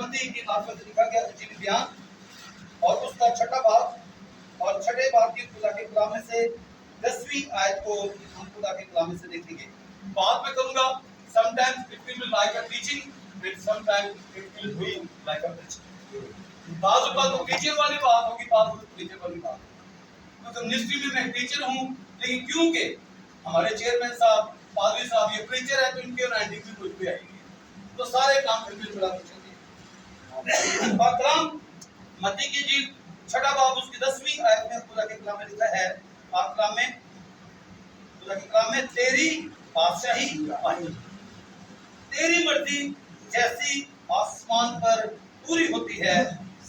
मत्ती की मार्फत से लिखा गया इंजील बयान और उसका छठा भाग और छठे भाग की खुदा के कलाम में से 10वीं आयत को हम खुदा के कलाम में से देखेंगे। बात मैं करूंगा, sometimes it will be like a teaching and sometimes it will be like a preaching। बात तो टीचर वाली बात होगी, बात टीचर वाली बात। मतलब मिनिस्ट्री में मैं टीचर हूँ, लेकिन क्योंकि हमारे चेयरमैन साहब, पादरी साहब ये प्रीचर है, तो इनके राइटिंग भी कुछ भी आएगी, तो सारे काम फिर मिल मिला कर चलेंगे। और कलाम मत्ती की इंजील छठा बाब उसकी 10वीं आयत में खुदा के कलाम में लिखा है, पाक कलाम में, खुदा के कलाम में, तेरी बादशाही आनी, तेरी मर्जी जैसी आसमान पर पूरी होती है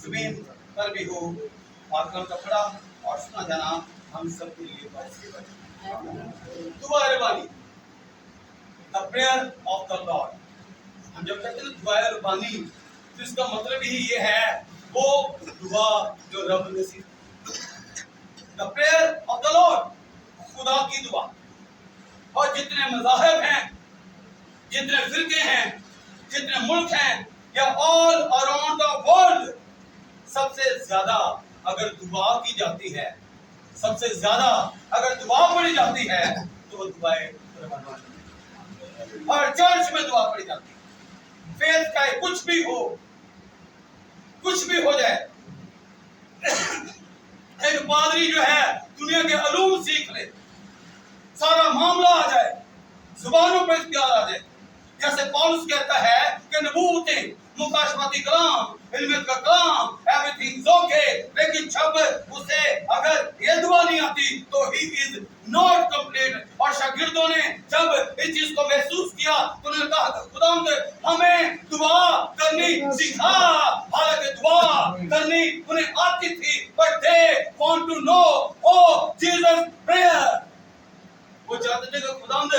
जमीन पर भी हो। पाक कलाम का पढ़ा और सुना जाना हम सब के लिए बात की बात। दुआ रबानी, the prayer of the lord. हम जब कहते हैं दुआ रबानी, तो इसका मतलब ही ये है, वो दुआ जो रब ने दी। The prayer of the lord, खुदा की दुआ। और जितने मज़ाहिब हैं, जितने फिरके हैं, जितने मुल्क हैं, या ऑल अराउंड द वर्ल्ड, सबसे ज्यादा अगर दुआ की जाती है, सबसे ज्यादा अगर दुआ पढ़ी जाती है, तो वो दुआएं हर चर्च में दुआ पढ़ी जाती है। फेथ का कुछ भी हो, कुछ भी हो जाए, एक पादरी जो है दुनिया के अलूम सीख ले, सारा मामला आ जाए, जुबानों पर इख्तियार आ जाए, जैसे पौलुस कहता है कि नबूवतें, मुकाशफाती कलाम, इल्म का कलाम, एवरीथिंग ओके, लेकिन जब उसे अगर ये दुआ नहीं आती तो ही इज नॉट कंप्लीट। और शागिर्दों ने जब इस चीज को महसूस किया तो उन्होंने कहा खुदावंद हमें दुआ करनी सिखा। हालांकि दुआ करनी उन्हें आती थी, but they want to know O Jesus prayer. वो चाहते थे कि खुदावंद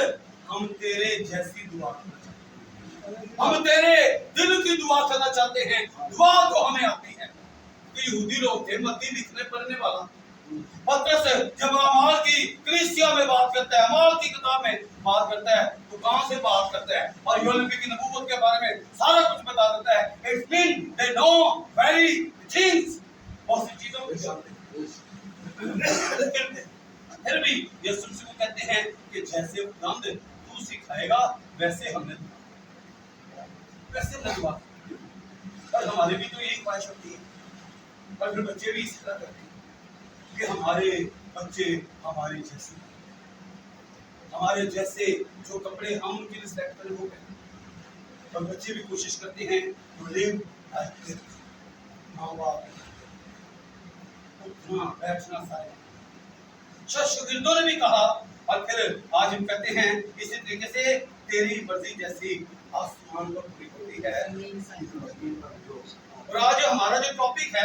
हम तेरे जैसी दुआ करना चाहते हैं, हम तेरे दिल की दुआ करना चाहते हैं। दुआ तो हमें आती है। तो यहूदी लोग थे, मत्ती लिखने पढ़ने वाला पतरस जब अमाल की कलीसिया में बात करता है, अमाल की किताब में बात करता है, तो कहां से बात करता है, और यूहन्ना की नबूवत के बारे में सारा कुछ बता देता है। It's mean they know very things, बहुत सी चीजों को जानते हैं। फिर भी यीशु मसीह को कहते हैं कि जैसे खुदावंद तू सिखाएगा वैसे हमने दुआ। और हमारे भी तो यही ख्वाहिश होती है, और फिर बच्चे भी इस तरह करते हैं कि हमारे बच्चे हमारे जैसे जो कपड़े हम उनके लिए सेलेक्ट करें वो पहने। और बच्चे भी कोशिश करते हैं to live like this। माँ बाप उठना बैठना सारे शागिर्दों ने भी कहा, और फिर आज हम कहते हैं इसी तरीके से तेरी मर्जी जैसी आसमान पर पूरी होती है। और आज हमारा जो टॉपिक है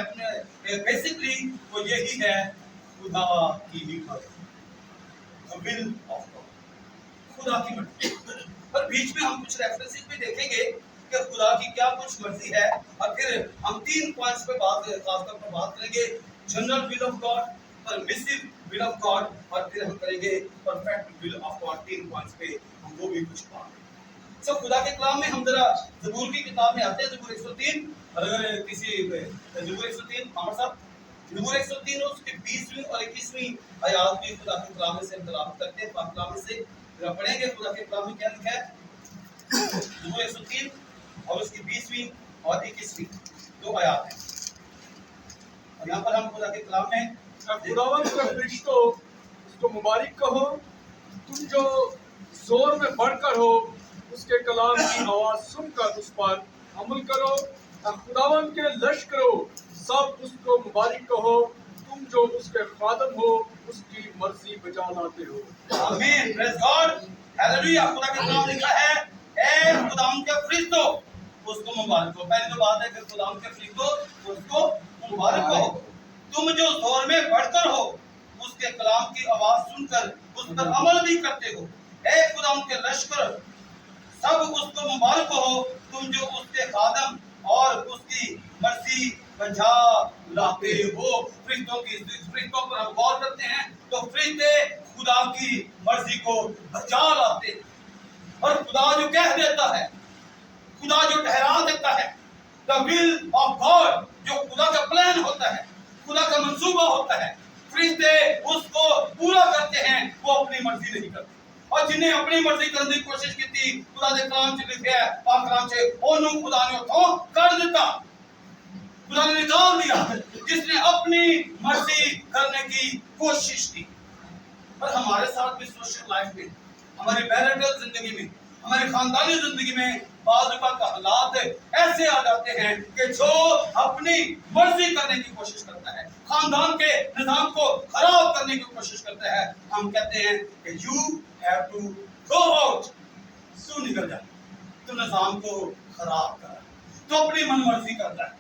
बेसिकली वो यही है, खुदा की मर्जी, द विल ऑफ गॉड, खुदा की मर्जी। और बीच में हम कुछ रेफरेंसेस भी देखेंगे कि खुदा की क्या कुछ मर्जी है, और फिर हम 3 पॉइंट्स पे खासतौर पर बात करेंगे, general will of God, permissive will of God, और फिर हम करेंगे perfect will of God. 3 points पे हम वो भी कुछ बात करेंगे। खुदा के कलाम में हम जरा ज़बूर की किताब में आते हैं, ज़बूर 103। और अगर किसी ज़बूर 103 हमारे साथ ज़बूर 103 उसकी 20वीं और 21वीं आयत भी खुदा के कलाम में से हम तिलावत करते हैं। पाक कलाम में से जरा पढ़ेंगे खुदा के कलाम में क्या लिखा है। ज़बूर 103 और उसकी 20वीं और 21वीं 2 आयत हैं, और यहाँ पर हम खुदा के कलाम में खुदावंद के फरिश्तों उसको मुबारक कहो, तुम जो जोर में बढ़कर हो, उसके कलाम की आवाज सुनकर उस पर अमल करो। खुदावंद के लश्करों सब उसको मुबारक कहो, तुम जो उसके खादम हो, उसकी मर्जी बजा लाते हो। आमीन, प्रेज गॉड, हालेलुया। खुदा के कलाम लिखा है, ए खुदावंद के फरिश्तों उसको मुबारक कहो। पहली तो बात है कि खुदावंद के फरिश्तों उसको मुबारक कहो, तुम जो जोर में बढ़कर हो, उसके कलाम की आवाज सुनकर उस पर अमल भी करते हो। ए खुदावंद के लश्कर सब उसको मुबारक हो, तुम जो उसके खादम और उसकी मर्जी बजा लाते हो। फरिश्तों पर हम गौर करते हैं तो फरिश्ते खुदा की मर्जी को बजा लाते, और खुदा जो कह देता है, खुदा जो ठहरा देता है, the will of God, जो खुदा का प्लान होता है, खुदा का मंसूबा होता है, फरिश्ते उसको पूरा करते हैं, वो अपनी मर्जी नहीं करते। और जिन्हें अपनी मर्जी करने की कोशिश की थी, खुदा ने कलाम च लिखा है, पाक कलाम से ओनू खुदा ने उठो कर दिता, खुदा ने निकाल दिया जिसने अपनी मर्जी करने की कोशिश की। पर हमारे साथ भी सोशल लाइफ में, हमारी मैरिटल जिंदगी में, हमारे खानदानी जिंदगी में बाज़ का हालात ऐसे आ जाते हैं कि जो अपनी मर्जी करने की कोशिश करता है, खानदान के निजाम को खराब करने की कोशिश करता है, हम कहते हैं कि you have to go out, तू निकल जा, तू निजाम को खराब कर, तो अपनी मन मर्जी करता है,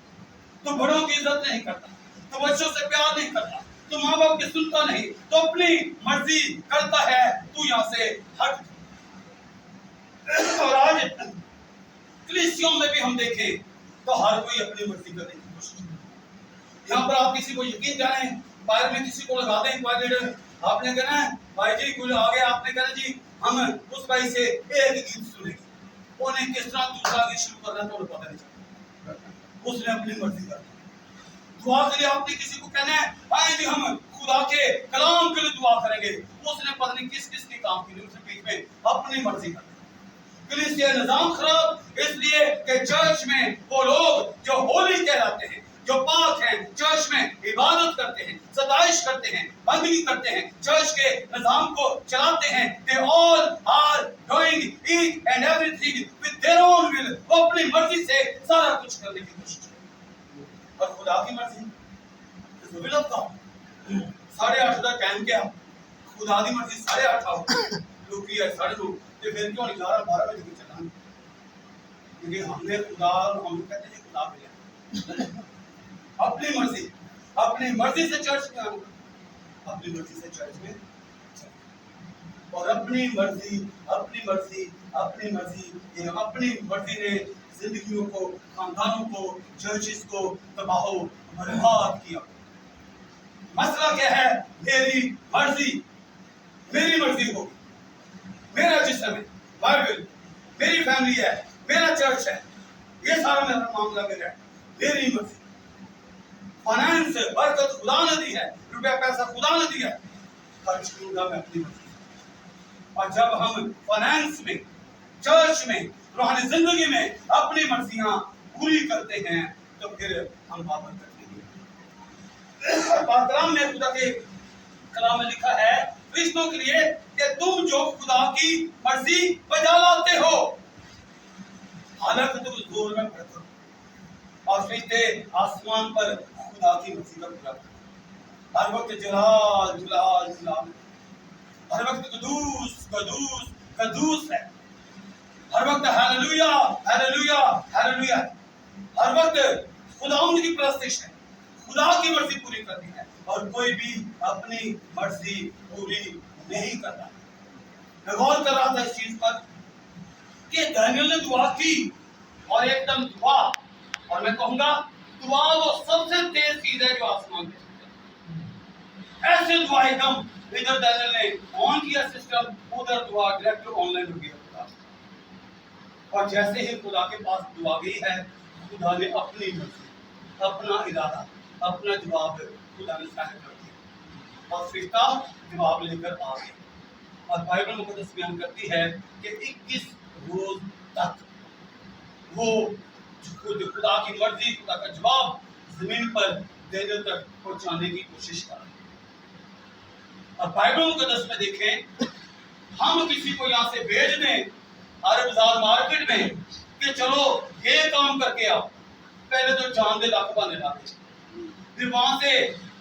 तो बड़ों की इज्जत नहीं करता, तो बच्चों से प्यार नहीं करता, तो माँ बाप की सुनता नहीं, तो अपनी मर्जी करता है, तू यहाँ से हट। और आज कलीसियों में भी हम देखें तो हर कोई अपनी मर्जी करने की कोशिश करता है। यहाँ पर आप किसी को यकीन जाने, बाहर में किसी को लगा दें लीडर, आपने कहना है भाई जी कुछ आ गया, आपने कहना जी हम उस भाई से एक गीत सुनेंगे, उन्हें किस तरह दूसरा गीत शुरू करना तो पता नहीं चलता, उसने अपनी मर्जी कर दी। दुआ के लिए आपने किसी को कहना है भाई जी हम खुदा के कलाम के लिए दुआ करेंगे, उसने पता नहीं किस किस के काम के लिए उसने बीच में अपनी मर्जी कर दी। कलीसिया निजाम खराब इसलिए कि चर्च में वो लोग जो होली कहलाते हैं, जो पाक हैं, चर्च में इबादत करते हैं, सताइश करते हैं, बंदगी करते हैं, चर्च के निजाम को चलाते हैं, they all are doing each and everything with their own will, वो अपनी मर्जी से सारा कुछ करने की कोशिश करते हैं। और खुदा की मर्जी is the will of God, 8:30 का टाइम क्या, खुदा की मर्जी 8:30 आओ, लोग की है 2:30, ये फिर क्यों नहीं 11-12 बजे की चलान, क्योंकि हमने खुदा, हम कहते हैं खुदा मिला अपनी मर्जी से चर्च में आना, अपनी मर्जी से चर्च में, और अपनी मर्जी ने जिंदगियों को, खानदानों को, चर्चिस को तबाह बर्बाद किया। मसला क्या है, मेरी मर्जी होगी, मेरा जिस्म है, बाइबल मेरी फैमिली है, मेरा चर्च है, ये सारा मेरा मामला मेरा है, मेरी मर्जी। फाइनेंस बरकत खुदा ने दी है, रुपया पैसा खुदा ने दिया, खर्च करूंगा मैं अपनी मर्जी। और जब हम फाइनेंस में, चर्च में, रूहानी जिंदगी में अपनी मर्जियां पूरी करते हैं तो फिर हम बाबर करते हैं। कलाम में, खुदा के कलाम में लिखा है फरिश्तों के लिए कि तुम जो खुदा की मर्जी बजा लाते हो, हालांकि तुम जोर में पड़ते हो, और फरिश्ते आसमान पर खुदा की मर्जी का पूरा करते, हर वक्त जलाल, हर वक्त कदूस है, हर वक्त हालेलुया, हर वक्त खुदावंद की प्रस्तिश है, खुदा की मर्जी पूरी करनी है, और कोई भी अपनी मर्जी पूरी नहीं करता। मैं गौर कर रहा था इस चीज पर कि दानियल ने दुआ की, और एकदम दुआ, और मैं कहूंगा दुआ वो सबसे तेज चीज है जो आसमान में, ऐसे दुआ एकदम, इधर दानियल ने ऑन किया सिस्टम, उधर दुआ डायरेक्ट ऑनलाइन हो गया, और जैसे ही खुदा के पास दुआ गई है, खुदा ने अपनी मर्जी, अपना इरादा, अपना जवाब खुदा ने जाहिर कर दिया, और फरिश्ता जवाब लेकर आ गए। और बाइबल मुकद्दस बयान करती है कि 21 रोज तक वो खुदा की मर्जी, खुदा का जवाब जमीन पर देने तक पहुंचाने की कोशिश कर रहे हैं। और बाइबल मुकद्दस में देखें, हम किसी को यहाँ से भेज दें अरब बाजार मार्केट में कि चलो ये काम करके आओ, पहले तो जान दे लाख बहाने डाले, फिर वहां से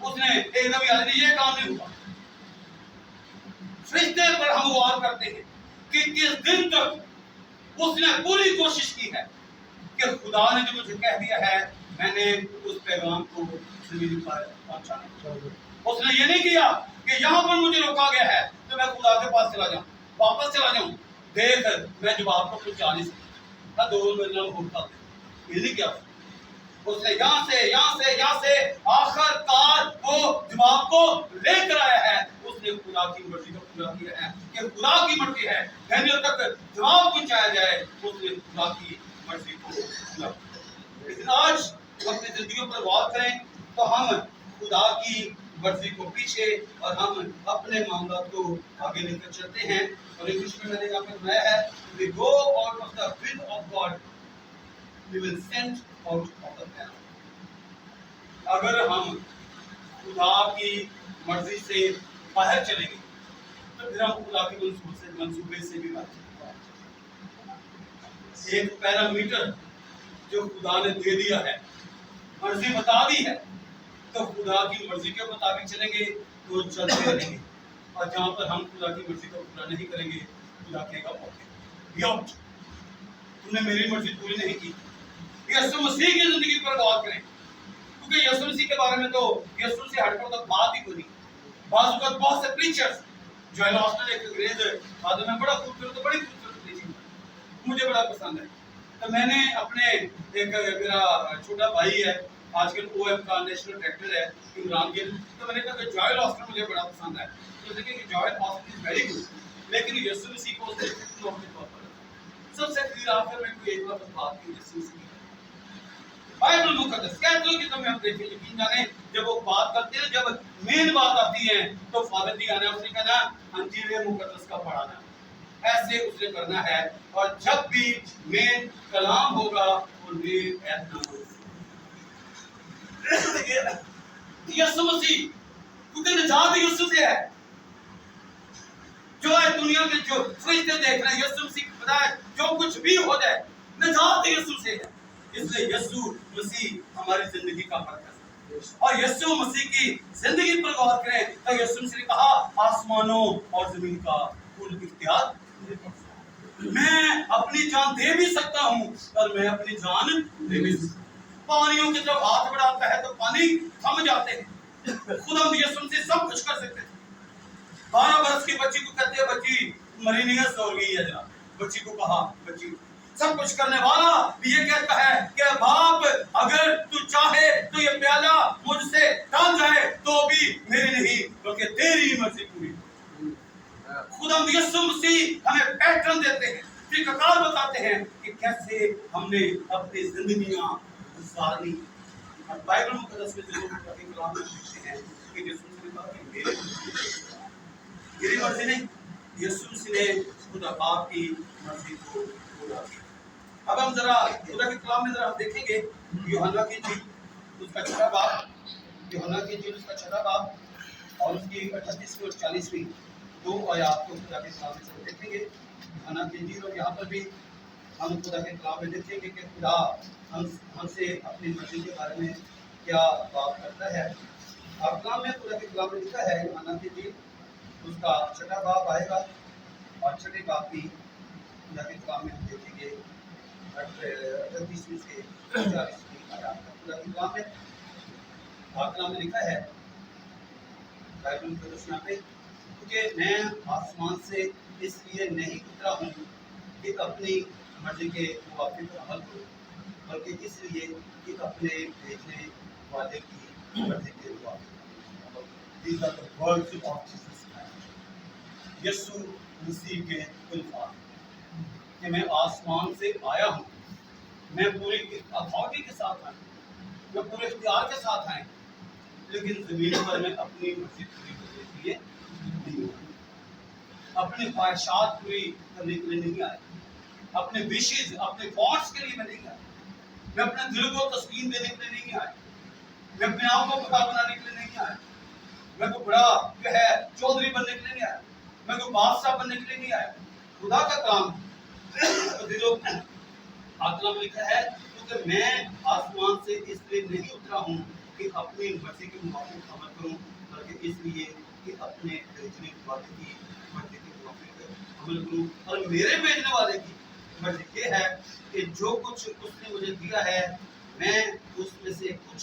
उसने एकदम याद नहीं, ये काम नहीं हुआ। फरिश्ते पर हम गौर करते हैं कि किस दिन तक उसने पूरी कोशिश की है कि खुदा ने जो मुझे कह दिया है, मैंने उस पैगाम को जमीन पर पहुंचाना। उसने ये नहीं किया कि यहाँ पर मुझे रोका गया है तो मैं खुदा के पास चला जाऊं, वापस चला जाऊं, देख मैं जवाब को पहुंचा नहीं सकता, दो महीना होता, ये नहीं किया। उसने यहाँ से आखिरकार वो जवाब को लेकर आया है, उसने खुदा की मर्जी को पूरा किया है कि खुदा की मर्जी है दानियल तक जवाब पहुंचाया जाए, उसने खुदा की मर्जी को पूरा। लेकिन आज अपनी जिंदगियों पर गौर करें तो हम खुदा की मर्जी को पीछे और हम अपने मामला को आगे लेकर चलते हैं। और इंग्लिश में मैंने यहाँ पर बनाया है, we go out of the will of God, we will send out of the plan. अगर हम खुदा की मर्जी से बाहर चलेंगे तो फिर हम खुदा के मंसूबे से भी बाहर चलेंगे। एक पैरामीटर जो खुदा ने दे दिया है, मर्जी बता दी है, तो खुदा की मर्जी के मुताबिक चलेंगे तो चलते रहेंगे। और जहाँ पर हम खुदा की मर्जी को पूरा नहीं करेंगे, खुदा कहेगा ओके, आउट, तुमने मेरी मर्जी पूरी नहीं की। यीशु मसीह की जिंदगी पर गौर करें, क्योंकि यीशु मसीह के बारे में तो यीशु से हटकर तो बात ही कोई नहीं। बहुत से प्रीचर्स, जोएल ऑस्टिन एक अंग्रेज आदमी है, बड़ा खूबसूरत, बड़ी खूबसूरत प्रीचिंग मुझे बड़ा पसंद है। तो मैंने अपने एक मेरा छोटा भाई है, आजकल ओएम का नेशनल डायरेक्टर है इमरान गिल, तो मैंने कहा कि जोएल ऑस्टिन मुझे बड़ा पसंद है। तो देखिए कि Joel Austin is very good, लेकिन यीशु मसीह को उसने नौकरी पर सबसे फिर आखिर में कोई एक बात की यीशु मसीह बाइबल मुकद्दस कहते हो कि तुम्हें हम देखें, यकीन जाने जब वो बात करते हैं, जब मेन बात आती है तो फादर जी आना, उसने कहना अंजीर मुकद्दस का पढ़ाना, ऐसे उसने करना है। और जब भी मेन कलाम होगा वो मेन ऐसा होगा। यीशु मसीह, क्योंकि निजात यीशु से है, जो है दुनिया में जो फरिश्ते देख रहे हैं, यीशु मसीह को पता है जो कुछ भी हो जाए निजात यीशु से है। इसलिए यीशु मसीह हमारी जिंदगी का मरकज है। और यीशु मसीह की जिंदगी पर गौर करें तो यीशु मसीह ने कहा आसमानों और जमीन का कुल इख्तियार मैं अपनी जान दे भी सकता हूँ और मैं अपनी जान दे भी सकता हूँ। पानियों की जब हाथ बढ़ाता है तो पानी थम जाते हैं। खुदा यीशु मसीह सब कुछ कर सकते हैं। 12 बरस की बच्ची को कहते हैं बच्ची मरीनियस हो गई है, जनाब बच्ची को कहा बच्ची सब कुछ करने वाला ये कहता है कि बाप अगर तू चाहे तो ये प्याला मुझसे टल जाए तो भी मेरी नहीं बल्कि तेरी मर्जी पूरी। खुदा यीशु मसीह हमें पैटर्न देते हैं, तरीकाकार बताते हैं कि कैसे हमने अपनी जिंदगियां गुजारनी। और बाइबल मुकद्दस में जो कलाम में लिखते हैं कि यीशु मसीह ने कहा कि मेरी मर्जी नहीं, यीशु मसीह ने खुदा बाप की मर्जी को पूरा किया। अब हम जरा खुदा के कलाम में जरा देखेंगे यूहन्ना की इंजील उसका 6वां बाब, यूहन्ना की इंजील उसका 6वां बाब और उसकी 38वीं और 40वीं 2 आयत को खुदा के कलाम में देखेंगे। यूहन्ना की इंजील और यहाँ पर भी हम खुदा के कलाम में देखेंगे कि खुदा हमसे अपनी मर्जी के बारे में क्या बात करता है। अब कलाम में खुदा के कलाम में लिखा है यूहन्ना की इंजील उसका 6वां बाब आएगा और 6वें बाब की खुदा के कलाम में हम देखेंगे 38वीं से 40वीं आयत तक। खुदा के कलाम में पाक कलाम में लिखा है बाइबल के यहाँ पे, क्योंकि मैं आसमान से इसलिए नहीं उतरा हूँ कि अपनी मर्जी के मुताबिक अमल करूँ, बल्कि इसलिए कि अपने भेजने वाले की मर्जी के मुताबिक। These are the words of Jesus Christ. यीशु मसीह के अल्फाज कि मैं आसमान से आया हूँ, मैं पूरी अथॉरिटी के साथ आया, मैं पूरे इख्तियार के साथ आया, लेकिन जमीन पर मैं अपनी मर्जी पूरी करने के लिए नहीं आया, अपनी ख्वाहिशात पूरी करने के लिए नहीं आया, अपने विशेष अपने थॉट्स के लिए मैं नहीं आया, मैं अपने दिल को तस्कीन देने के लिए नहीं आया, मैं अपने आप को पता बनाने के लिए नहीं आया, मैं कोई बड़ा जो है चौधरी बनने के लिए नहीं आया, मैं कोई बादशाह बनने के लिए नहीं आया। खुदा का काम आत्मा में लिखा है क्योंकि मैं आसमान से इसलिए नहीं उतरा हूँ कि अपनी मर्जी के मुताबिक अमल करूँ, बल्कि इसलिए कि अपने भेजने वाले की मर्जी के मुताबिक अमल करूँ। और मेरे भेजने वाले की मर्जी ये है कि जो कुछ उसने मुझे दिया है मैं उसमें से कुछ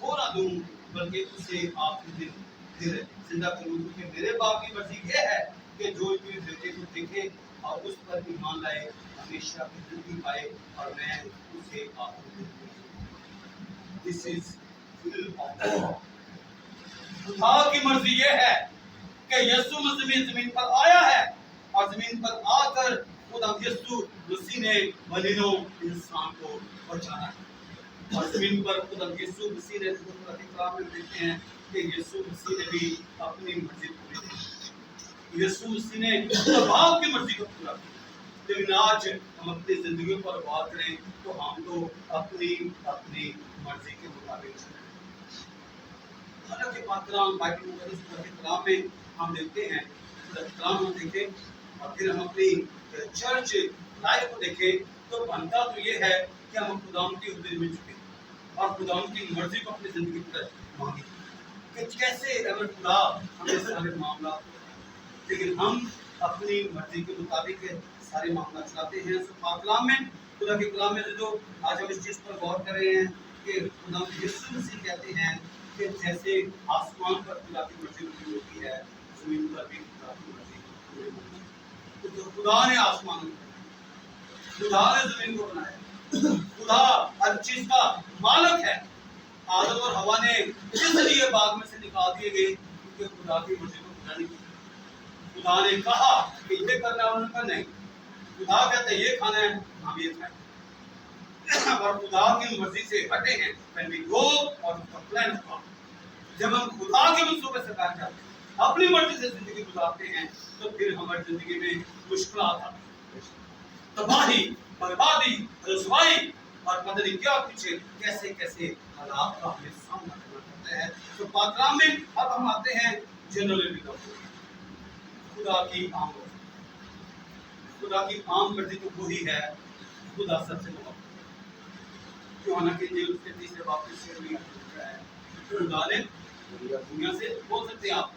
खो ना दूँ, बल्कि उसे आखिरी दिन फिर जिंदा करूँ। क्योंकि मेरे बाप की मर्जी ये है कि जो मेरे बेटे को देखे और उस पर ईमान लाए हमेशा की जिंदगी पाए, और मैं उसे आखिरी दिन। This is will of God. खुदा की मर्जी ये है कि यीशु मसीह जमीन पर आया है और जमीन पर आकर खुदा यीशु मसीह ने मलिनों इंसान को बचाना है। اور زمین پر خدا یسوع مسیح نے خدا کے کلام میں دیکھتے ہیں کہ یسوع مسیح نے بھی اپنی مرضی پوری کی. یسوع مسیح نے باپ کی مرضی کو پورا کیا. لیکن آج ہم اپنی زندگیوں پر بات کریں تو ہم تو اپنی مرضی کے مطابق چلیں. حالانکہ پاک کلام بائبل مقدس خدا کے کلام میں ہم دیکھتے ہیں، خدا کے کلام ہم دیکھیں اور پھر ہم اپنی چرچ لائف کو دیکھیں تو بنتا تو یہ ہے کہ ہم خدا کی حضوری میں جھکیں اور خدا کی مرضی کو اپنی زندگی پر مانگیں کہ کیسے اگر خدا ہمیں سارے معاملات، لیکن ہم اپنی مرضی کے مطابق سارے معاملات چلاتے ہیں. پاک کلام میں خدا کے کلام میں جو آج ہم اس چیز پر غور کر رہے ہیں کہ خدا یسوع مسیح کہتے ہیں کہ جیسے آسمان پر خدا کی مرضی پوری ہوتی ہے زمین پر بھی خدا کی مرضی پوری ہوتی ہے. تو خدا نے آسمان کو بنایا، خدا نے زمین کو بنایا، خدا ہر چیز کا مالک ہے. آدم اور حوا نے اس لیے باغ میں سے نکال دیے گئے کیونکہ خدا کی مرضی کو پورا نہیں کیا. خدا نے کہا کہ یہ کرنا ہے، انہوں نے کہا نہیں. خدا کہتا ہے یہ کھانا ہے، ہم یہ کھائیں. اور خدا کی مرضی سے ہٹے ہیں when we go اور plan of God. جب ہم خدا کے منصوبے سے کام کرتے ہیں، اپنی مرضی سے زندگی گزارتے ہیں تو پھر ہماری زندگی میں مشکلات آتی ہیں، تباہی، بربادی، رسوائی اور پتہ نہیں کیا کچھ کیسے حالات کا ہمیں سامنا کرنا پڑتا ہے. تو پاک کلام میں اب ہم آتے ہیں جنرل خدا کی عام مرضی. خدا کی عام مرضی تو وہی ہے خدا سب سے محبت. کیوں نہ کہ اس کے تیسرے باپ سے بھی ہے خدا نے دنیا سے بول سکتے ہیں آپ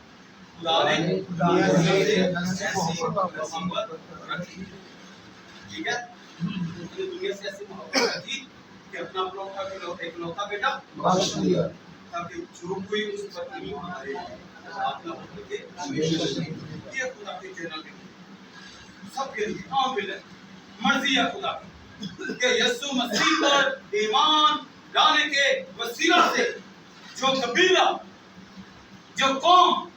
خدا نے دنیا سے ایسی محبت رکھی. ٹھیک ہے، دنیا سے ایسی محبت رکھی کہ اپنا اکلوتا بیٹا بخش دیا تاکہ جو کوئی اس پر ایمان لائے آپ نہ ہو کے یہ خدا کے چینل میں سب کے لیے عام بل ہے. مرضی ہے خدا کی کہ یسوع مسیح پر ایمان لانے کے وسیلہ سے جو قبیلہ، جو قوم،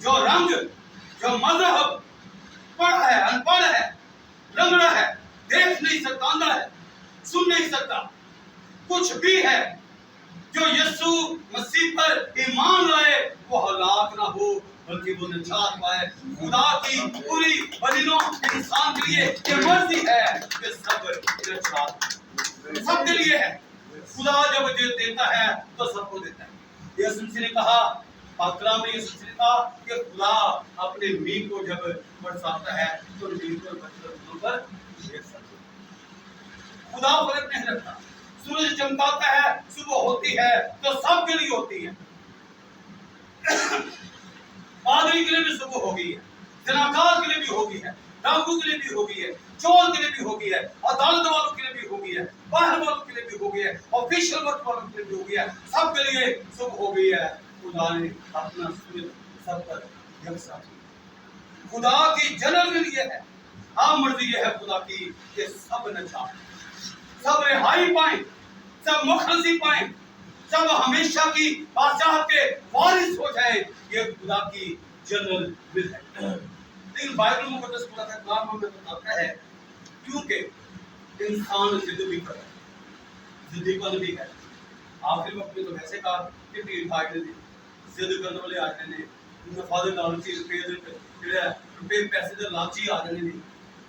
جو رنگ، جو مذہب پڑھا ہے، ان پڑھ ہے، لنگڑا ہے، دیکھ نہیں سکتا، اندھا ہے، سن نہیں سکتا، کچھ بھی ہے، جو یسوع مسیح پر ایمان لائے وہ ہلاک نہ ہو بلکہ وہ نجات پائے. خدا کی پوری بدینوں انسان کے لیے یہ مرضی ہے کہ سب نجات سب کے لیے ہے. خدا جب دیتا ہے تو سب کو دیتا ہے. یسوع مسیح نے کہا، پاک کلام میں یسوع مسیح نے کہا کہ خدا اپنے میگھ کو جب برساتا ہے تو میگھ پر بچوں پر خدا فرق نہیں رکھتا. سورج چمکاتا ہے، صبح ہوتی ہے تو سب کے لیے ہوتی ہے. پادری کے لیے بھی صبح ہوگی ہے، زناکار کے لیے بھی ہوگی ہے، ڈاکو کے لیے بھی ہوگی ہے، چور کے لیے بھی ہوگی ہے، عدالت والوں کے لیے بھی ہوگی ہے، باہر والوں کے لیے بھی ہوگی ہے، آفیشل ورک والوں کے لیے بھی ہوگی ہے، سب کے لیے صبح ہو گئی ہے. خدا نے اپنا سورج سب پر یکساں کیا. خدا کی جنرل میں یہ ہے، عام مرضی یہ ہے خدا کی کہ سب نجات، سب رہائی پائیں، سب مخلصی پائیں، سب ہمیشہ کی بادشاہت کے وارث ہو جائیں. یہ خدا کی جنرل ول ہے. لیکن بائبل مقدس خدا کا کلام ہمیں بتاتا ہے کیونکہ انسان ضد بھی کرتا ہے، ضدی پن بھی ہے. آخر وقت میں تو ویسے کہا کہ بھیڑ بھاڑ نے ضد کرنے والے آ جانے نے، مفاد لالچی روپے پیسے دے لالچی آ جانے نے.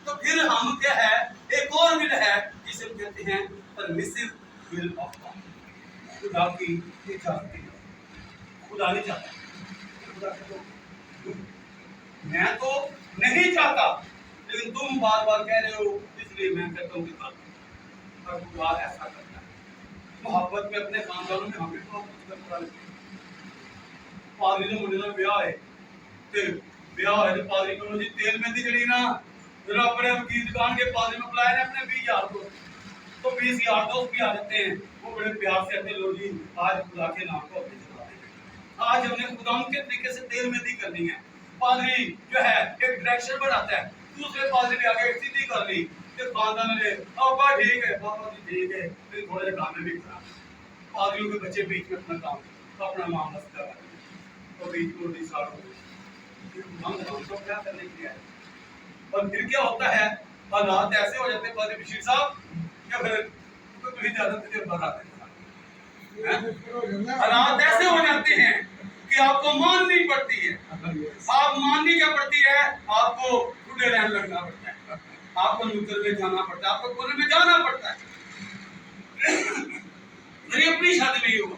تو پھر ہم کیا ہے، ایک اور ول ہے جسے ہم کہتے ہیں پرمیسو ول آف گاڈ. خدا کی اجازت ہے. خدا نہیں چاہتا، خدا کہتا میں تو نہیں چاہتا لیکن تم بار بار کہہ رہے ہو اس لیے میں کہتا ہوں کہ پر خدا ایسا کرتا ہے. محبت میں اپنے خاندانوں میں ہمیں محبت کرتا ہے. پادری نے منڈے میں بیاہ ہے پھر بیاہ ہے تو پادری کو جی تیل مہندی جڑی نا ذرا اپنے وکیل دکان کے پادری میں بلائے نے اپنے 20 یار دوست، تو 20 یار دوست بھی آ جاتے ہیں. وہ بڑے پیار سے آتے لوگ جی آج خدا کے نام کو اپنے چلا دیں گے، آج ہم نے خدا کے طریقے سے تیل مہندی کرنی ہے. پادری جو ہے ایک ڈائریکشن بناتا ہے، دوسرے پادری نے آگے سیدھی کر لی کہ خاندان نے ابا ٹھیک ہے بابا جی ٹھیک ہے، پھر تھوڑے سے کام میں بھی کرا. پادریوں کے بچے بیچ میں اپنا کام اپنا معاملہ سکھا رہے ہیں تو بیچ میں 20 سال ہو گئے. ہم تو کیا کرنے کے لیے آئے. اور پھر کیا ہوتا ہے، حالات ایسے ہو جاتے ہیں پادری بشیر صاحب کہ پھر کوئی زیادہ تجربہ آتے ہیں. हालात ऐसे हो जाते हैं कि आपको माननी पड़ती है। आप माननी क्या पड़ती है? आपको खुले लाइन लगना पड़ता है, आपको न्यूट्रल में जाना पड़ता है, आपको कोने में जाना पड़ता है। मेरी अपनी शादी में ही हुआ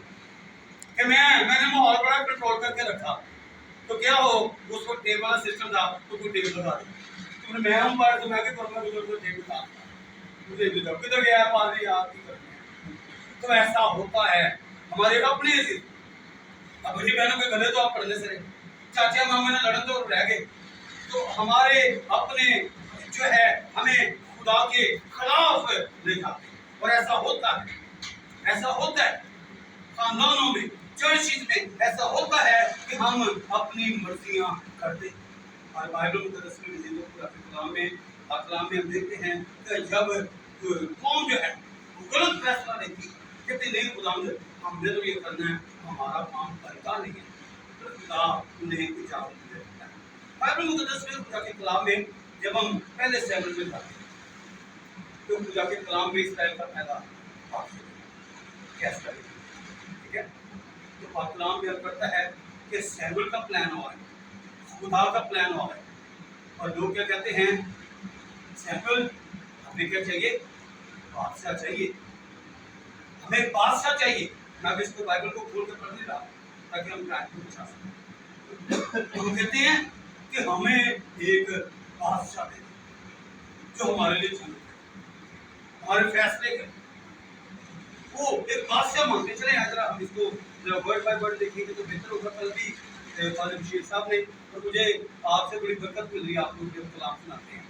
कि मैंने माहौल बड़ा कंट्रोल करके रखा, तो क्या हो, उसको टेबल वाला सिस्टम था, तो कोई टेबल लगा दे, तुमने मैं हूं बाहर, तो मैं क्या करूंगा, तो टेबल था, मुझे भी दो, किधर गया पादरी, आप की करते हैं। तो ऐसा होता है हमारे अपने से। अब बड़ी बहनों के गले तो आप पढ़ने से रहे, चाचा मामा ने लड़न तो रह गए, तो हमारे अपने जो है हमें खुदा के खिलाफ ले जाते हैं। और ऐसा होता है, ऐसा होता है खानदानों में, चर्चिज में ऐसा होता है कि हम अपनी मर्जियां करते हैं। और बाइबल मुकद्दस में कलाम में हम देखते हैं कि जब कौम जो है वो गलत फैसला लेती है, कहते नहीं खुदा हमने तो ये करना है, हमारा काम बनता नहीं है, तो खुदा उन्हें इजाजत देता है। बाइबल मुकद्दस में खुदा के कलाम में जब हम पहले सैमुएल में जाते हैं, तो खुदा के कलाम में इसराइल का पहला बात कैसा है, ठीक है। तो पाकलाम भी करता है कि सैमुएल का प्लान हुआ है, खुदा का प्लान हुआ है, और लोग क्या कहते हैं, सैमुएल हमें क्या चाहिए, बादशाह चाहिए, हमें बादशाह चाहिए। मैं अब इसको बाइबल को खोल कर पढ़ नहीं रहा ताकि हम टाइम को बचा सकें। तो वो कहते हैं कि हमें एक बादशाह दे जो हमारे लिए चले, हमारे फैसले करे, वो एक बादशाह मानते चले। जरा हम इसको वर्ड बाय वर्ड देखेंगे तो बेहतर होगा। कल भी फादर बशीर साहब ने, और मुझे आपसे बड़ी बरकत मिल रही है, आप लोग जब कलाम सुनाते हैं।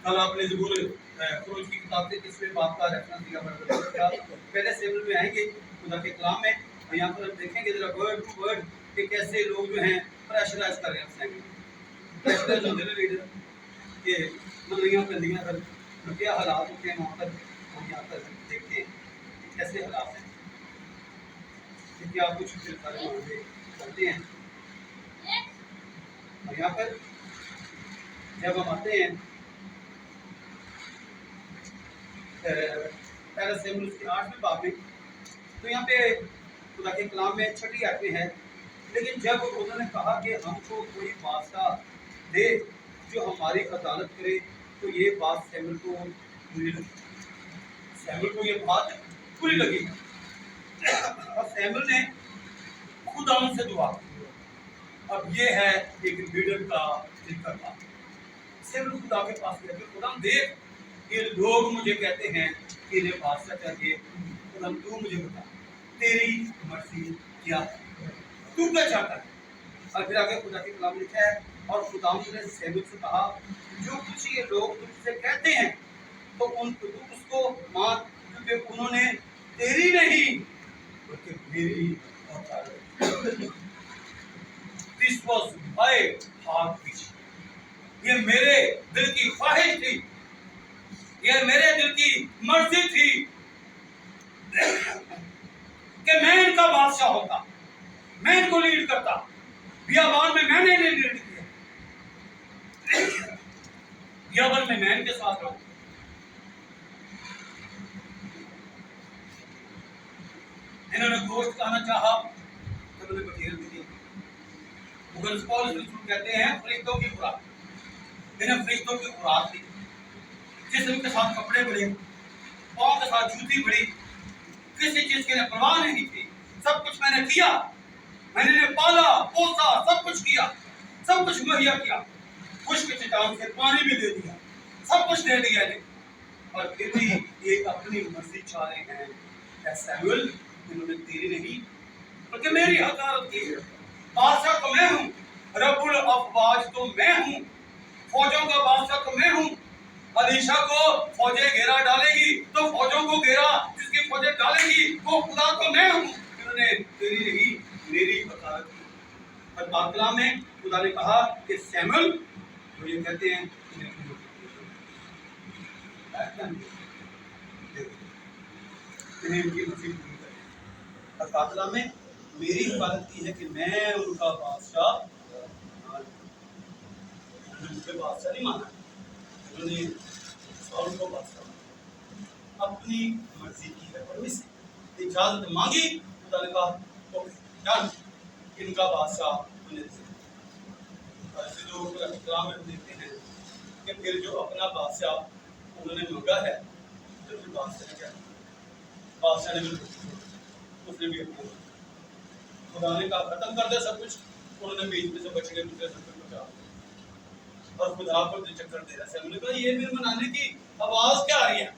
कल आपने ज़बूर ख़ुरूज की किताब से किसमें बात का रेफरेंस दिया, पहले सैमुएल में आएंगे खुदा के कलाम में, और यहाँ पर हम देखेंगे जरा वर्ड टू वर्ड कि कैसे लोग जो हैं प्रेशराइज कर रहे हैं सैमुएल, प्रेशराइज होते हैं लीडर के मंदियाँ पेंदियाँ कर, तो क्या हालात होते हैं वहाँ पर हम यहाँ पर देखते हैं कैसे हालात हैं, क्योंकि आप कुछ करते हैं। और यहाँ पर जब हम आते हैं पहले सैमुएल के 8वें बाब में, तो यहाँ पे खुदा के कलाम में 6ठी आयत में है, लेकिन जब उन्होंने कहा कि हमको कोई बादशाह दे जो हमारी अदालत करे, तो ये बात सैमुएल को बुरी लगी, सैमुएल को ये बात बुरी लगी, और सैमुएल ने खुदा से दुआ की। अब ये है एक लीडर का तरीका। सैमुएल खुदा के पास गया, खुदा देख ये लोग मुझे कहते हैं कि इन्हें बादशाह चाहिए, खुदा तू मुझे बता तेरी मर्जी क्या है, तू क्या चाहता है। और फिर आगे खुदा के कलाम लिखा है, और खुदा ने सैमुएल से कहा जो कुछ ये लोग तुझसे कहते हैं तो तू उसको मान, क्योंकि उन्होंने तेरी नहीं बल्कि मेरी औतार। This was my heart wish, ये मेरे दिल की ख्वाहिश थी, ये मेरे दिल की मर्जी थी कि मैं इनका बादशाह होता, मैं इनको लीड करता। बियाबान में मैंने इन्हें लीड किया, बियाबान में मैं इनके साथ रहूं। इन्होंने गोश्त खाना चाहा तो मैंने बटेर दी। मुगल पौलुस कहते हैं फरिश्तों की खुराक, इन्हें फरिश्तों की खुराक दी, जिस्म के साथ कपड़े बड़े, पाँव के साथ जूती बड़ी, किसी चीज की परवाह नहीं थी। सब कुछ मैंने किया, मैंने इन्हें पाला पोसा, सब कुछ किया, सब कुछ मुहैया किया, खुश्क चट्टान से पानी भी दे दिया, सब कुछ दे दिया इन्हें, और फिर भी ये अपनी मर्जी चाह रहे हैं। सैमुएल इन्होंने तेरी नहीं बल्कि मेरी हकारत की है। बादशाह तो मैं हूँ, रब्बुल अफवाज तो मैं हूँ, फौजों का बादशाह तो मैं हूँ। अलीशा को फौजें घेरा डालेगी तो फौजों को घेरा जिसकी फौजें डालेगी वो खुदा तो मैं हूँ। इन्होंने तेरी नहीं मेरी वकालत की। और बाकला में खुदा ने कहा कि सैमुएल जो ये कहते हैं इन्हें उनकी मर्जी पूरी करें। और बाकला में मेरी हिफाजत की है कि मैं उनका बादशाह, मुझे बादशाह नहीं माना, उन्होंने साउल को बादशाह अपनी मर्जी की है परमिशन। इजाजत मांगी, खुदा ने कहा ओके डन, इनका बादशाह उन्हें दे। और ऐसे जो कलाम में देखते हैं कि फिर जो अपना बादशाह उन्होंने मांगा है, तो फिर बादशाह ने क्या किया? बादशाह ने भी उसने भी अपना खुदा ने कहा खत्म कर दे सब कुछ, उन्होंने बीच में से बच गए, दूसरे सब कुछ बचा और खुदा को जो चक्कर दे रहा है। हमने कहा ये मेरे मनाने की आवाज क्या आ रही है?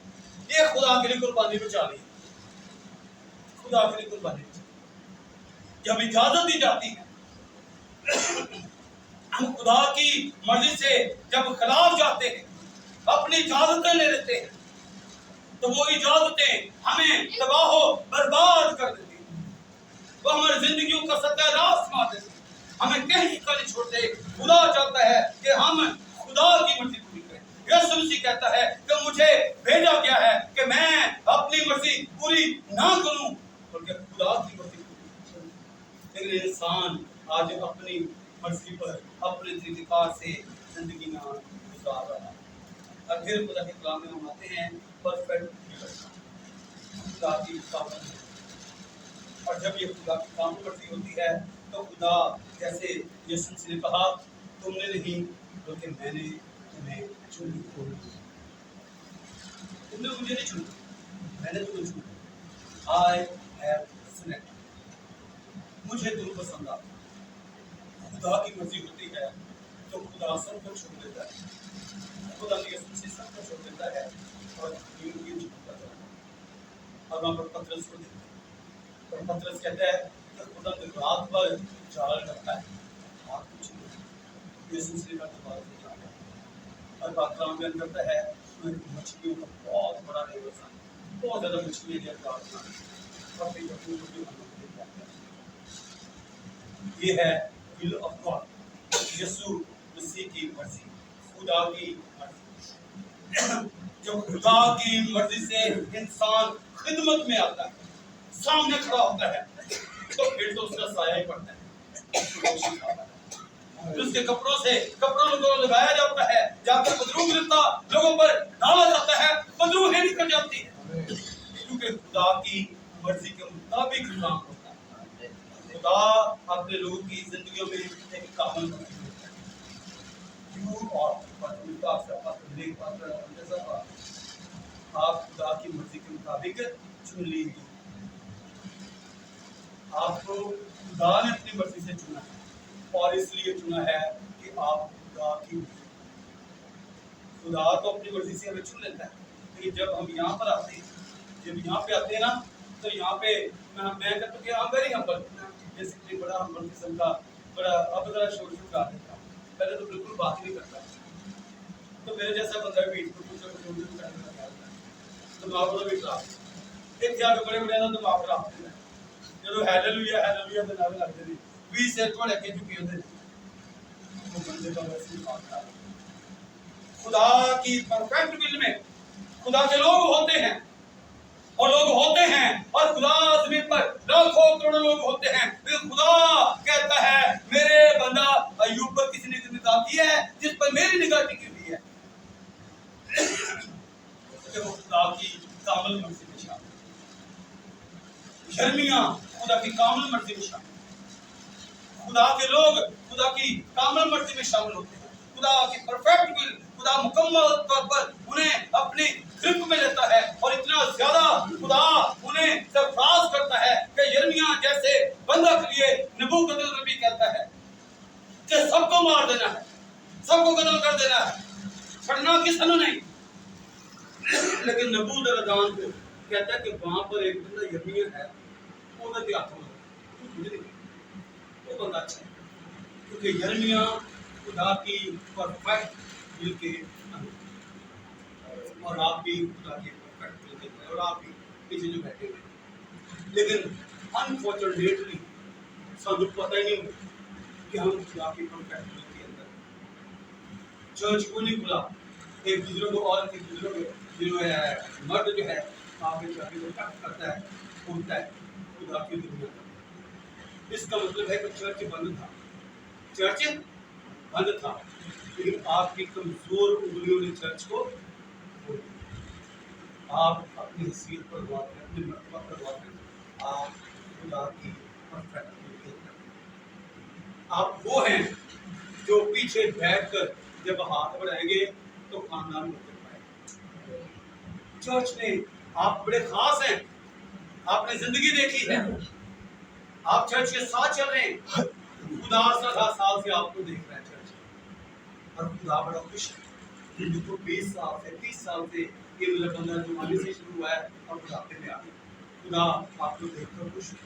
ये खुदा के लिए कुर्बानी बचा रही है, खुदा के लिए कुर्बानी बचा। जब इजाजत दी जाती है, हम खुदा की मर्जी से जब खिलाफ जाते हैं, अपनी इजाजतें ले लेते हैं, तो वो इजाजतें हमें तबाह बर्बाद कर देती हैं, वो हमारी जिंदगियों का सत्यानाश मार देती है, हमें कहीं का नहीं छोड़ते। खुदा चाहता है कि हम खुदा की मर्जी पूरी करें। यीशु मसीह कहता है कि मुझे भेजा गया है कि मैं अपनी मर्जी पूरी ना करूं बल्कि खुदा की मर्जी पूरी करूं। लेकिन इंसान आज अपनी मर्जी पर अपने तरीक़ेकार से जिंदगी ना गुजार रहा है। और फिर खुदा के कलाम में हम आते हैं परफेक्ट खुदा की कामल। और जब ये खुदा की कामल मर्जी होती है तो खुदा जैसे यीशु मसीह ने कहा तुमने नहीं बल्कि मैंने तुम्हें चुन लिया। तुमने मुझे नहीं चुना, मैंने तुम्हें चुना। आई हैव सिलेक्टेड, मुझे तुम पसंद आता। खुदा की मर्जी होती है तो खुदा सबको छोड़ देता है। खुदा ने यीशु मसीह सबको छोड़ देता है और यूं छूटता है। और वहाँ पर पतरस को देखते हैं और पतरस कहता है कि खुदा दिन रात भर जाल करता है, आप कुछ नहीं। यीशु मसीह का दरबार से जाता और बातलाम में करता है तो मछलियों का बहुत बड़ा रेवस था, बहुत ज़्यादा मछलियाँ जब प्रार्थना और फिर ये है विल ऑफ गॉड, यीशु मसीह की मर्जी, खुदा की मर्जी। जब खुदा की मर्जी से इंसान खिदमत में आता है, सामने खड़ा होता है, तो फिर तो उसका साया ही पड़ता है, उसके कपड़ों को लगाया जाता है, जाकर बदरू गिरता लोगों पर डाला जाता है, बदरू ही निकल जाती है, क्योंकि खुदा की मर्जी के मुताबिक काम होता है। खुदा अपने लोगों की जिंदगियों में एक कामल मर्जी होता है। आप खुदा की मर्जी के मुताबिक चुन लीजिए। आपको खुदा ने अपनी मर्जी से चुना है और इसलिए चुना है कि आप खुदा की, खुदा तो अपनी मर्जी से हमें चुन लेता है। लेकिन जब हम यहाँ पर आते हैं, जब यहाँ पे आते हैं ना, तो यहाँ पे मैं कहता हूँ कि I'm very humble, बेसिकली बड़ा हम्बल किस्म का, बड़ा अब जरा शोर गा देता हूँ, पहले तो बिल्कुल बात नहीं करता। तो मेरे जैसा बंदा भी बीच में दिमाग भी खराब, एक जाके बड़े बड़े दिमाग खराब जो हालेलुया हालेलुया ਦੇ ਨਾਲ ਲੱਗਦੇ ਨੇ ਵੀ ਸਿਰ ਤੋਂ ਲੈ ਕੇ ਝੁਕੇ ਹੁੰਦੇ ਨੇ ਉਹ ਬੰਦੇ ਦਾ वैसे ही बात है। खुदा की परफेक्ट विल में खुदा के लोग होते हैं और लोग होते हैं और खुदा ज़मीन पर लाखों करोड़ों लोग होते हैं, लेकिन खुदा कहता है मेरे बंदा अय्यूब पर किसी ने निगाह की है जिस पर मेरी निगाह टिकी हुई है। वो खुदा की कामल मर्जी में शामिल, यिर्मयाह खुदा की कामल मर्जी में शामिल, खुदा के लोग खुदा की कामल मर्जी में शामिल होते हैं। खुदा की परफेक्ट विल, खुदा मुकम्मल तौर पर उन्हें अपने ग्रिप में लेता है और इतना ज्यादा खुदा उन्हें सरफराज करता है कि यिर्मयाह जैसे बंदा के लिए नबूकदनेस्सर भी कहता है कि सबको मार देना है, सबको कत्ल कर देना है, छड़ना किसी ने नहीं। लेकिन नबूकदनेस्सर को कहता है कि वहां पर एक बंदा यिर्मयाह है, उन्हें हाथ में वो बंदा अच्छा है, क्योंकि यिर्मयाह खुदा की परफेक्ट विल के अंदर, और आप भी खुदा के परफेक्ट विल के अंदर, और आप भी पीछे जो बैठे हुए। लेकिन अनफॉर्चुनेटली सानू पता ही नहीं कि हम खुदा की परफेक्ट विल के अंदर। चर्च को नहीं खुला, एक दूसरे को और एक दूसरे को जो है मर्द जो है आपके जाके को कट करता है, उठता है खुदा की दुनिया में। इसका मतलब है कि चर्च बंद था, चर्च बंद था, लेकिन आपकी कमजोर उंगलियों ने चर्च को खोल दिया। आप अपनी हैसियत पर गौर करें, अपनी मर्तबा पर गौर करें। आप खुदा की परफेक्ट विल करते हैं। आप वो हैं जो पीछे बैठकर जब हाथ बढ़ाएंगे तो खानदान को चल पाएगा। चर्च में आप बड़े खास हैं, आपने जिंदगी देखी है, आप चर्च के साथ चल रहे हैं, खुदा 17 साल से आपको देख रहा है चर्च में, और खुदा बड़ा खुश है। जिनको 20 साल से 30 साल से ये बंदा जुबानी से शुरू हुआ है और बुढ़ापे में आ गया, खुदा आपको देखकर खुश है।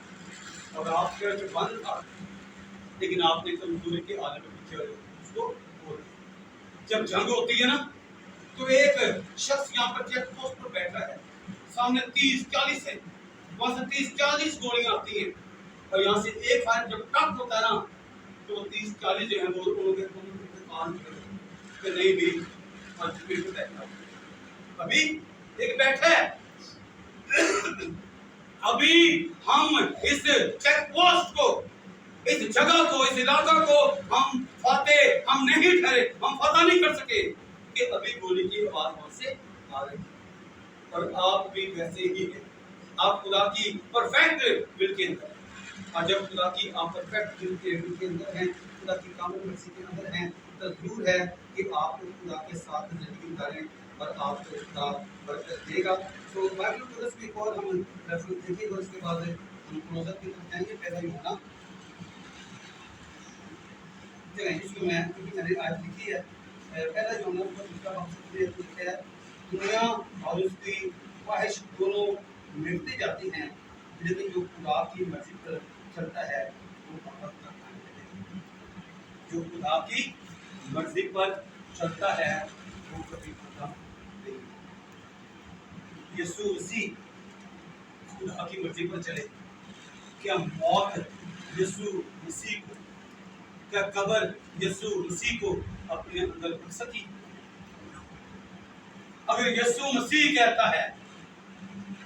और आप चर्च बंद था, लेकिन आपने कमजोरी के आलम में पीछे उसको बोल दिया। जब जंग होती है ना, तो एक शख्स यहाँ पर चेक पोस्ट पर बैठा है, सामने 30-40 है, वहां से 30-40 गोलियां आती हैं, और यहाँ से एक फायर जब टक होता है ना, तो 30-40 जो है वो उनके कान पे नहीं भी बैठा। अभी एक बैठा है, अभी हम इस चेक पोस्ट को, इस जगह को, इस इलाका को हम नहीं ठहरे, हम पता नहीं कर सके कि अभी गोली की आवाज वहां से आ रही है। और आप भी वैसे ही हैं, आप खुदा की परफेक्ट विल के अंदर, और जब खुदा की आप परफेक्ट विल के अंदर हैं, खुदा की कानून मर्जी के अंदर हैं, तो जरूर है कि आप खुदा के साथ जिंदगी गुजारें और आपको खुदा बरकत देगा। तो बाइबल मुकद्दस में एक और हम रेफरेंस देखेंगे, उसके बाद हम क्लोजर की तरफ जाएंगे। पहला यूहन्ना, चलें इसको मैं, क्योंकि मैंने आज लिखी है, पहला यूहन्ना का दूसरा मकसद ये लिखा है, दुनिया और उसकी ख्वाहिश दोनों मिटती जाती हैं, लेकिन जो खुदा की मर्जी पर चलता है वो बहुत कामयाब है। जो खुदा की मर्जी पर चलता है वो कभी खत्म नहीं। यीशु मसीह खुदा की मर्जी पर चले, क्या मौत यीशु मसीह को, क्या कब्र यीशु मसीह को अपने अंदर रख सकी? अगर यीशु मसीह कहता है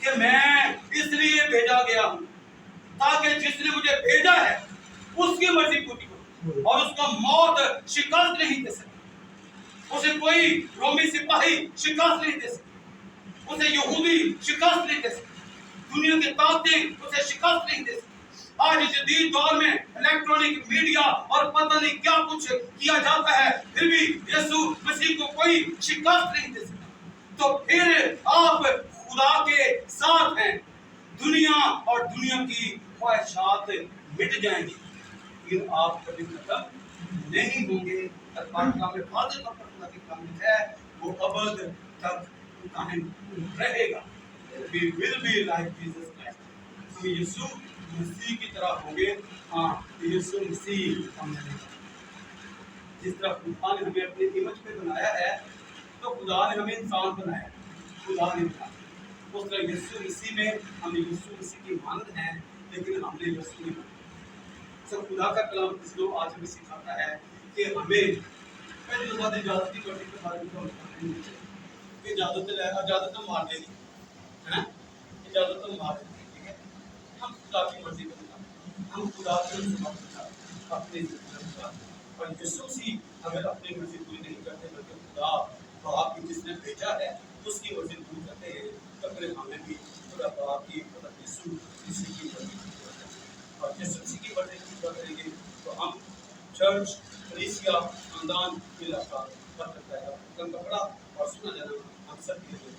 कि मैं इसलिए भेजा गया हूं ताकि जिसने मुझे भेजा है उसकी मर्जी पूरी हो, और उसका मौत शिकस्त नहीं दे सकती, उसे कोई रोमी सिपाही शिकस्त नहीं दे सकती, उसे यहूदी शिकस्त नहीं दे सकती, दुनिया के ताकतें उसे शिकस्त नहीं दे सकती। आज जदीद दौर में इलेक्ट्रॉनिक मीडिया और पता नहीं क्या कुछ किया जाता है, फिर भी यीशु मसीह को कोई शिकस्त नहीं दे सकता। तो फिर आप खुदा के साथ हैं, दुनिया और दुनिया की ख्वाहिशात मिट जाएंगी, लेकिन आप कभी खत्म नहीं होंगे। वादे पर खुदा की कलाम है, वो अबद तक कायम रहेगा। We will be like Jesus Christ. हम यीशु मसीह की तरह होंगे। हाँ, यीशु मसीह हमने जिस तरह खुदा ने हमें अपनी इमेज पे बनाया है, तो खुदा ने हमें इंसान बनाया, खुदा ने बनाया उस तरह यीशु मसीह में हम यीशु मसीह की मानद हैं, लेकिन हमने यीशु नहीं माना। सब खुदा का कलाम इसको आज हमें सिखाता है कि हमें पहले तो बात इजाजत की करने के बारे में कि इजाजत मार देनी है, इजाजत मार देनी, ठीक है। हम खुदा की मर्जी करना, हम खुदा के अपने और यीशु मसीह अगर अपनी मर्जी पूरी नहीं करते, बल्कि खुदा बाप की जिसने भेजा है उसकी मर्जी पूरी करते हैं, तो फिर हमें भी खुदा बाप की यीशु मसीह की मर्जी पूरी करते हैं। और यीशु मसीह की मर्जी पूरी करेंगे तो हम चर्च, कलीसिया, खानदान, इलाका बरकत पाएगा। कपड़ा और सुना जाना हम सब के लिए